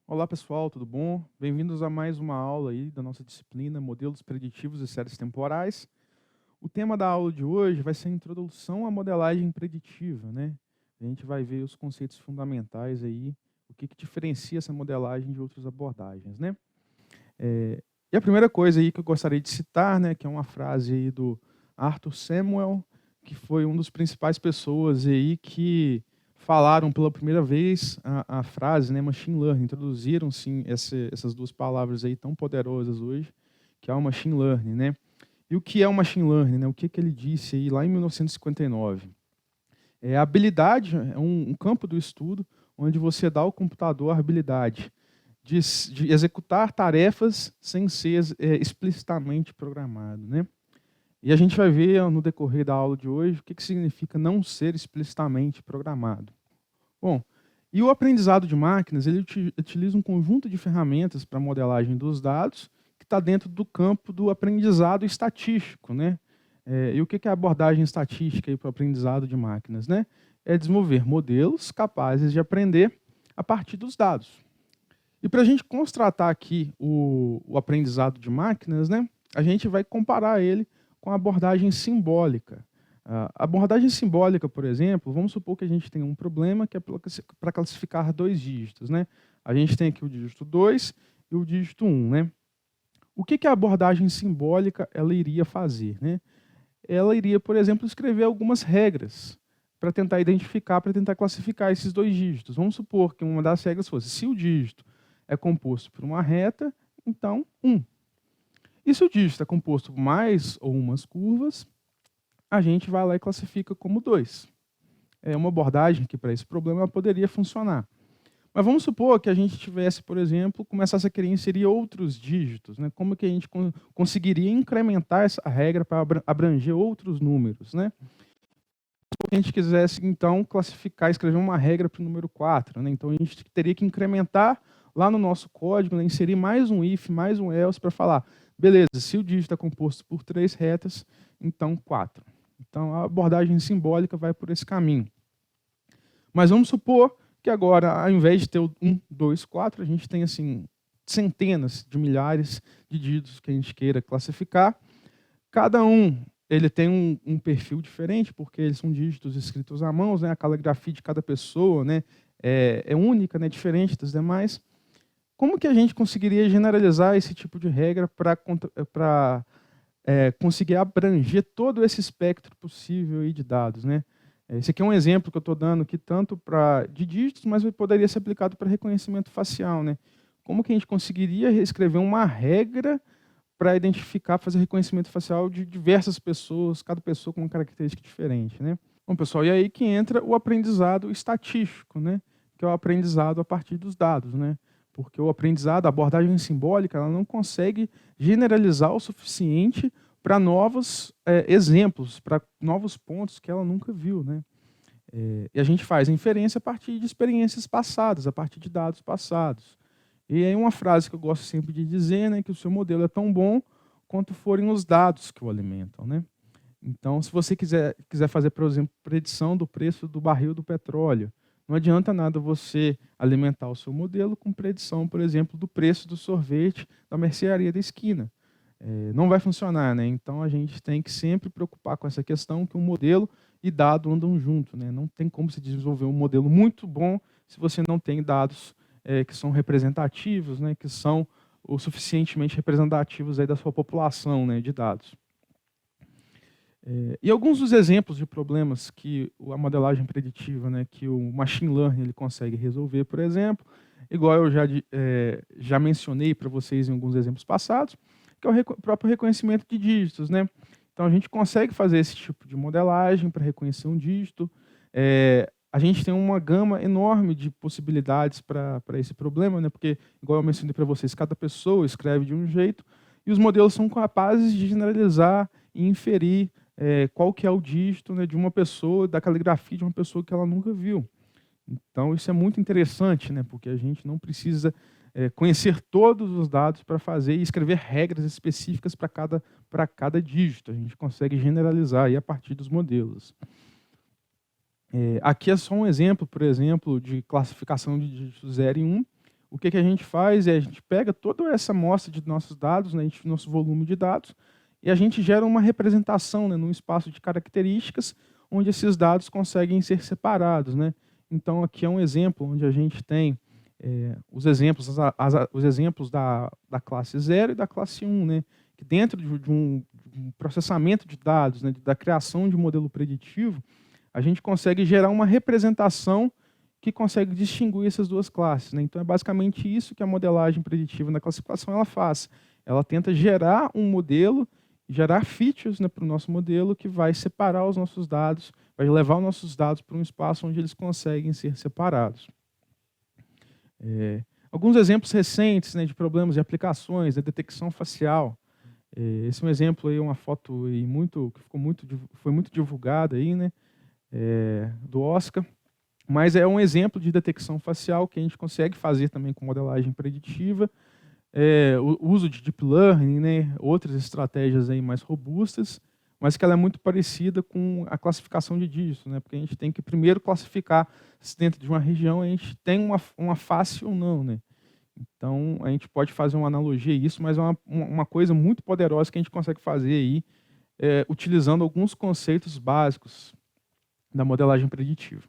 Olá pessoal, tudo bom? Bem-vindos a mais uma aula aí da nossa disciplina Modelos Preditivos e Séries Temporais. O tema da aula de hoje vai ser a introdução à modelagem preditiva, né? A gente vai ver os conceitos fundamentais aí, o que diferencia essa modelagem de outras abordagens, né? E a primeira coisa aí que eu gostaria de citar, né, que é uma frase aí do Arthur Samuel, que foi um dos principais pessoas aí que falaram pela primeira vez a frase, né, machine learning, introduziram sim essas duas palavras aí tão poderosas hoje, que é o machine learning, né? E o que é o machine learning, né? O que ele disse aí lá em 1959? A habilidade é um campo do estudo onde você dá ao computador a habilidade de executar tarefas sem ser explicitamente programado, né? E a gente vai ver no decorrer da aula de hoje o que significa não ser explicitamente programado. Bom, e o aprendizado de máquinas, ele utiliza um conjunto de ferramentas para a modelagem dos dados que está dentro do campo do aprendizado estatístico, né? E o que é a abordagem estatística para o aprendizado de máquinas, né? É desenvolver modelos capazes de aprender a partir dos dados. E para a gente constatar aqui o aprendizado de máquinas, né, a gente vai comparar ele com a abordagem simbólica. A abordagem simbólica, por exemplo, vamos supor que a gente tem um problema que é para classificar dois dígitos. Né? A gente tem aqui o dígito 2 e o dígito 1. Né? O que a abordagem simbólica ela iria fazer? Né? Ela iria, por exemplo, escrever algumas regras para tentar identificar, para tentar classificar esses dois dígitos. Vamos supor que uma das regras fosse, se o dígito é composto por uma reta, então 1. E se o dígito é composto por mais ou umas curvas, a gente vai lá e classifica como 2. É uma abordagem que para esse problema poderia funcionar. Mas vamos supor que a gente tivesse, por exemplo, começasse a querer inserir outros dígitos. Né? Como que a gente conseguiria incrementar essa regra para abranger outros números? Né? Se a gente quisesse, então, classificar, escrever uma regra para o número 4, né? Então a gente teria que incrementar lá no nosso código, né? Inserir mais um if, mais um else para falar, beleza, se o dígito é composto por 3 retas, então 4. Então a abordagem simbólica vai por esse caminho. Mas vamos supor que agora, ao invés de ter o 1, 2, 4, a gente tem assim centenas de milhares de dígitos que a gente queira classificar. Cada um ele tem um perfil diferente, porque eles são dígitos escritos à mão, né? A caligrafia de cada pessoa, né? É única, né? Diferente das demais. Como que a gente conseguiria generalizar esse tipo de regra para conseguir abranger todo esse espectro possível aí de dados, né? Esse aqui é um exemplo que eu estou dando aqui tanto de dígitos, mas poderia ser aplicado para reconhecimento facial, né? Como que a gente conseguiria escrever uma regra para identificar, fazer reconhecimento facial de diversas pessoas, cada pessoa com uma característica diferente, né? Bom, pessoal, e aí que entra o aprendizado estatístico, né? Que é o aprendizado a partir dos dados, né? Porque o aprendizado, a abordagem simbólica, ela não consegue generalizar o suficiente para novos exemplos, para novos pontos que ela nunca viu, né? E a gente faz a inferência a partir de experiências passadas, a partir de dados passados. E aí uma frase que eu gosto sempre de dizer, né, que o seu modelo é tão bom quanto forem os dados que o alimentam, né? Então, se você quiser fazer, por exemplo, predição do preço do barril do petróleo, não adianta nada você alimentar o seu modelo com predição, por exemplo, do preço do sorvete da mercearia da esquina. Não vai funcionar, né? Então, a gente tem que sempre preocupar com essa questão que o modelo e dado andam junto, né? Não tem como se desenvolver um modelo muito bom se você não tem dados que são representativos, né? Que são o suficientemente representativos aí da sua população, né? De dados. E alguns dos exemplos de problemas que a modelagem preditiva, né, que o machine learning ele consegue resolver, por exemplo, igual eu já mencionei para vocês em alguns exemplos passados, que é o próprio reconhecimento de dígitos, né? Então a gente consegue fazer esse tipo de modelagem para reconhecer um dígito. A gente tem uma gama enorme de possibilidades para esse problema, né? Porque, igual eu mencionei para vocês, cada pessoa escreve de um jeito e os modelos são capazes de generalizar e inferir qual que é o dígito, né, de uma pessoa, da caligrafia de uma pessoa que ela nunca viu. Então, isso é muito interessante, né, porque a gente não precisa conhecer todos os dados para fazer e escrever regras específicas para cada dígito. A gente consegue generalizar aí a partir dos modelos. Aqui é só um exemplo, por exemplo, de classificação de dígitos 0 e 1. o que a gente faz é a gente pega toda essa amostra de nossos dados, né, nosso volume de dados, e a gente gera uma representação, né, num espaço de características onde esses dados conseguem ser separados, né? Então, aqui é um exemplo onde a gente tem os exemplos, os exemplos da classe 0 e da classe 1, né? Que dentro de um processamento de dados, né, da criação de um modelo preditivo, a gente consegue gerar uma representação que consegue distinguir essas duas classes, né? Então, é basicamente isso que a modelagem preditiva na classificação ela faz. Ela tenta gerar um modelo, gerar features, né, para o nosso modelo que vai separar os nossos dados, vai levar os nossos dados para um espaço onde eles conseguem ser separados. Alguns exemplos recentes, né, de problemas de aplicações, de detecção facial. Esse é um exemplo aí, uma foto aí que foi muito divulgada aí, né, do Oscar. Mas é um exemplo de detecção facial que a gente consegue fazer também com modelagem preditiva. O uso de deep learning, né, outras estratégias aí mais robustas, mas que ela é muito parecida com a classificação de dígitos, né, porque a gente tem que primeiro classificar se dentro de uma região a gente tem uma face ou não, né. Então, a gente pode fazer uma analogia a isso, mas é uma coisa muito poderosa que a gente consegue fazer aí, utilizando alguns conceitos básicos da modelagem preditiva.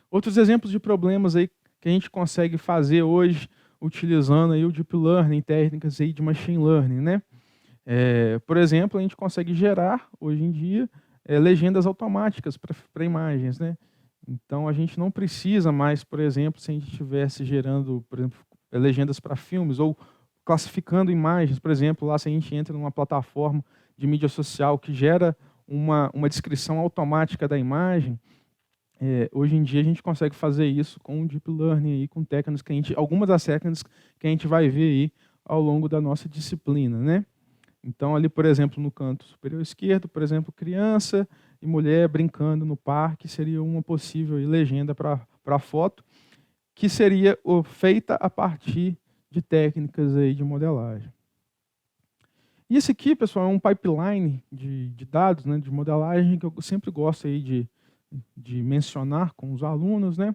Outros exemplos de problemas aí que a gente consegue fazer hoje, utilizando aí o Deep Learning, técnicas aí de Machine Learning, né? Por exemplo, a gente consegue gerar, hoje em dia, legendas automáticas para imagens, né? Então, a gente não precisa mais, por exemplo, se a gente estivesse gerando, por exemplo, legendas para filmes ou classificando imagens, por exemplo, lá se a gente entra numa plataforma de mídia social que gera uma descrição automática da imagem, hoje em dia a gente consegue fazer isso com o Deep Learning, aí, com técnicas que algumas das técnicas que a gente vai ver aí ao longo da nossa disciplina, né? Então, ali, por exemplo, no canto superior esquerdo, por exemplo, criança e mulher brincando no parque seria uma possível aí, legenda para a foto, que seria feita a partir de técnicas aí de modelagem. E esse aqui, pessoal, é um pipeline de dados, né, de modelagem, que eu sempre gosto aí de mencionar com os alunos, né,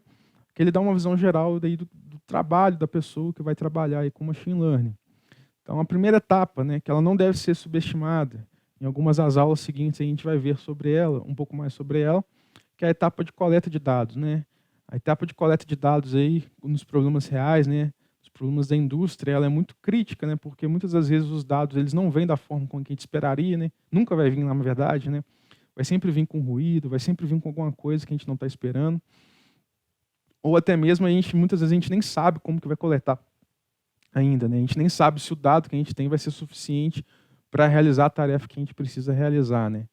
que ele dá uma visão geral daí do trabalho da pessoa que vai trabalhar aí com Machine Learning. Então, a primeira etapa, né, que ela não deve ser subestimada, em algumas das aulas seguintes a gente vai ver sobre ela, um pouco mais sobre ela, que é a etapa de coleta de dados, né? A etapa de coleta de dados aí, nos problemas reais, né, os problemas da indústria, ela é muito crítica, né, porque muitas das vezes os dados eles não vêm da forma como que a gente esperaria, né? Nunca vai vir na verdade, né? Vai sempre vir com ruído, vai sempre vir com alguma coisa que a gente não está esperando. Ou até mesmo muitas vezes a gente nem sabe como que vai coletar ainda, né? A gente nem sabe se o dado que a gente tem vai ser suficiente para realizar a tarefa que a gente precisa realizar, né?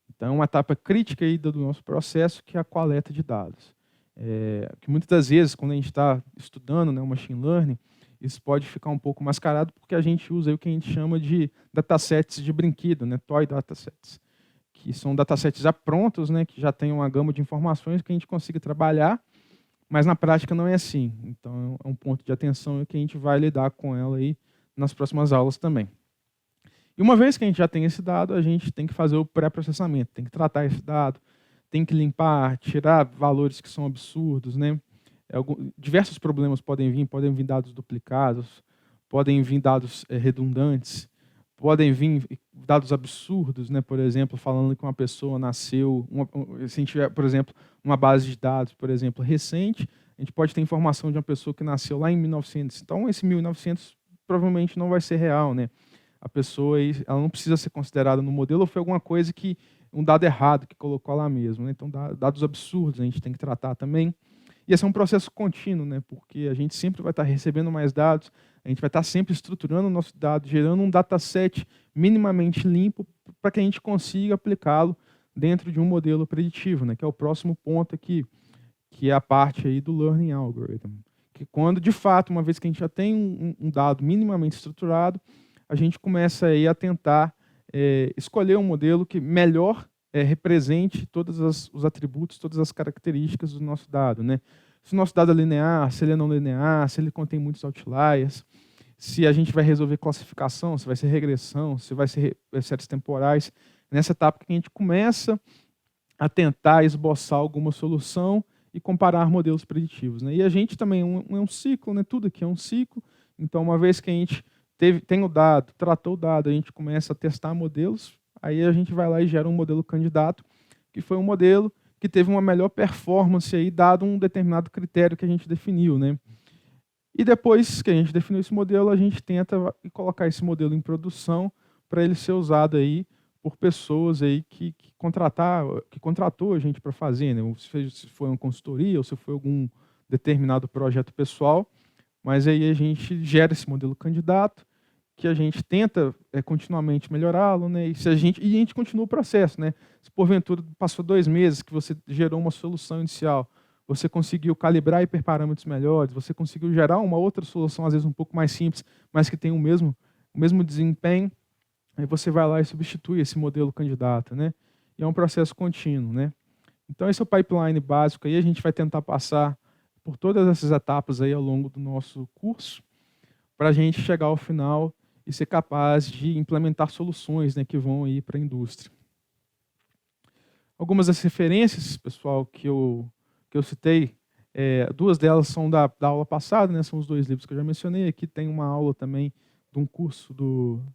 Então, é uma etapa crítica aí do nosso processo, que é a coleta de dados. Que muitas das vezes, quando a gente está estudando, né, o Machine Learning, isso pode ficar um pouco mascarado, porque a gente usa aí o que a gente chama de datasets de brinquedo, né, toy datasets, que são datasets já prontos, né, que já tem uma gama de informações que a gente consiga trabalhar, mas na prática não é assim. Então, é um ponto de atenção que a gente vai lidar com ela aí nas próximas aulas também. E uma vez que a gente já tem esse dado, a gente tem que fazer o pré-processamento, tem que tratar esse dado, tem que limpar, tirar valores que são absurdos, né? Diversos problemas podem vir dados duplicados, podem vir dados redundantes, podem vir dados absurdos, né? Por exemplo, falando que uma pessoa nasceu, se a gente tiver, por exemplo, uma base de dados, por exemplo, recente, a gente pode ter informação de uma pessoa que nasceu lá em 1900. Então, esse 1900 provavelmente não vai ser real, né? A pessoa ela não precisa ser considerada no modelo ou foi alguma coisa um dado errado que colocou lá mesmo, né? Então, dados absurdos a gente tem que tratar também. E esse é um processo contínuo, né? Porque a gente sempre vai estar recebendo mais dados, a gente vai estar sempre estruturando o nosso dado, gerando um dataset minimamente limpo para que a gente consiga aplicá-lo dentro de um modelo preditivo, né? Que é o próximo ponto aqui, que é a parte aí do Learning Algorithm. Que quando, de fato, uma vez que a gente já tem um dado minimamente estruturado, a gente começa aí a tentar escolher um modelo que melhor represente todos os atributos, todas as características do nosso dado, né? Se o nosso dado é linear, se ele é não linear, se ele contém muitos outliers, se a gente vai resolver classificação, se vai ser regressão, se vai ser séries temporais. Nessa etapa que a gente começa a tentar esboçar alguma solução e comparar modelos preditivos, né? E a gente também é um ciclo, né? Tudo aqui é um ciclo. Então, uma vez que a gente tem o dado, tratou o dado, a gente começa a testar modelos, aí a gente vai lá e gera um modelo candidato, que foi um modelo que teve uma melhor performance aí, dado um determinado critério que a gente definiu, né? E depois que a gente definiu esse modelo, a gente tenta colocar esse modelo em produção para ele ser usado aí por pessoas aí que contratou a gente para fazer, né? Ou se foi uma consultoria ou se foi algum determinado projeto pessoal, mas aí a gente gera esse modelo candidato, que a gente tenta continuamente melhorá-lo, né? E a gente continua o processo, né? Se porventura passou 2 meses que você gerou uma solução inicial, você conseguiu calibrar hiperparâmetros melhores, você conseguiu gerar uma outra solução, às vezes um pouco mais simples, mas que tem o mesmo desempenho, aí você vai lá e substitui esse modelo candidato, né? E é um processo contínuo, né? Então esse é o pipeline básico, aí a gente vai tentar passar por todas essas etapas aí ao longo do nosso curso, para a gente chegar ao final e ser capaz de implementar soluções, né, que vão aí para a indústria. Algumas das referências, pessoal, que eu citei, 2 delas são da aula passada, né, são os 2 livros que eu já mencionei. Aqui tem uma aula também de um curso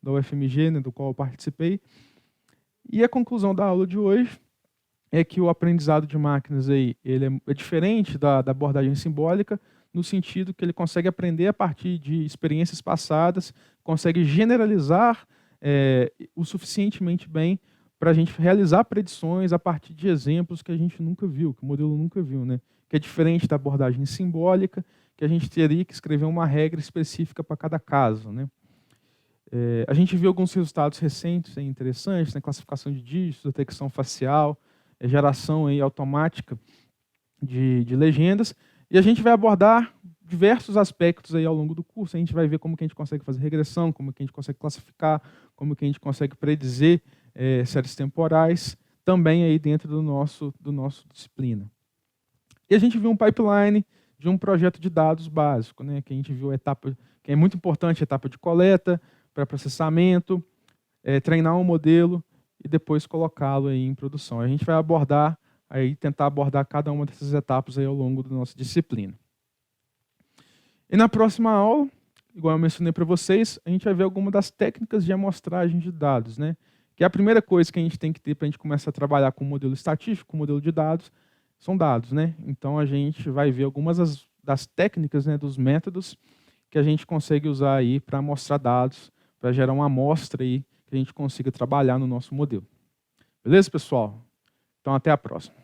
da UFMG, né, do qual eu participei. E a conclusão da aula de hoje é que o aprendizado de máquinas aí, ele é diferente da abordagem simbólica, no sentido que ele consegue aprender a partir de experiências passadas, consegue generalizar o suficientemente bem para a gente realizar predições a partir de exemplos que a gente nunca viu, que o modelo nunca viu, né? Que é diferente da abordagem simbólica, que a gente teria que escrever uma regra específica para cada caso, né? A gente viu alguns resultados recentes interessantes, né? Classificação de dígitos, detecção facial, geração aí automática de legendas, e a gente vai abordar diversos aspectos aí ao longo do curso. A gente vai ver como que a gente consegue fazer regressão, como que a gente consegue classificar, como que a gente consegue predizer séries temporais, também aí dentro do nosso disciplina. E a gente viu um pipeline de um projeto de dados básico, né, que a gente viu a etapa, que é muito importante, a etapa de coleta, para processamento, treinar um modelo e depois colocá-lo aí em produção. A gente vai tentar abordar cada uma dessas etapas aí ao longo da nossa disciplina. E na próxima aula, igual eu mencionei para vocês, a gente vai ver algumas das técnicas de amostragem de dados, né? Que é a primeira coisa que a gente tem que ter para a gente começar a trabalhar com modelo estatístico, com modelo de dados, são dados, né? Então a gente vai ver algumas das técnicas, né, dos métodos que a gente consegue usar aí para amostrar dados, para gerar uma amostra aí que a gente consiga trabalhar no nosso modelo. Beleza, pessoal? Então até a próxima.